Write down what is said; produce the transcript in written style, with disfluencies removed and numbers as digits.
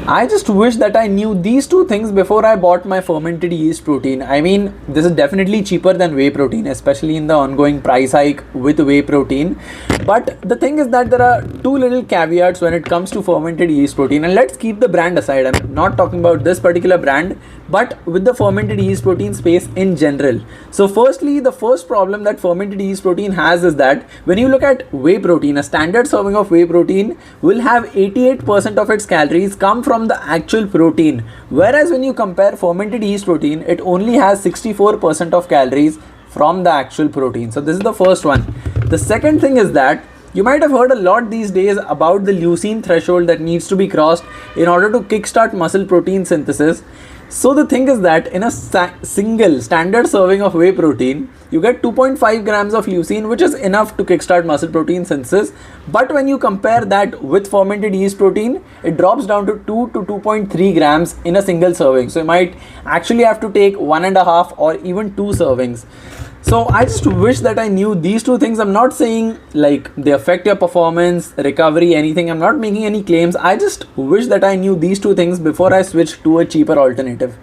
I just wish that I knew these two things before I bought my fermented yeast protein. I mean, this is definitely cheaper than whey protein, especially in the ongoing price hike with whey protein. But the thing is that there are two little caveats when it comes to fermented yeast protein. And let's keep the brand aside. I'm not talking about this particular brand, but with the fermented yeast protein space in general. So firstly, the first problem that fermented yeast protein has is that when you look at whey protein, a standard serving of whey protein will have 88% of its calories come from the actual protein, whereas when you compare fermented yeast protein, it only has 64% of calories from the actual protein. So this is the first one. The second thing is that you might have heard a lot these days about the leucine threshold that needs to be crossed in order to kickstart muscle protein synthesis. So the thing is that in a single standard serving of whey protein, you get 2.5 grams of leucine, which is enough to kickstart muscle protein synthesis. But when you compare that with fermented yeast protein, it drops down to 2 to 2.3 grams in a single serving. So you might actually have to take 1.5 or even 2 servings. So I just wish that I knew these two things. I'm not saying like they affect your performance, recovery, anything. I'm not making any claims. I just wish that I knew these two things before I switched to a cheaper alternative.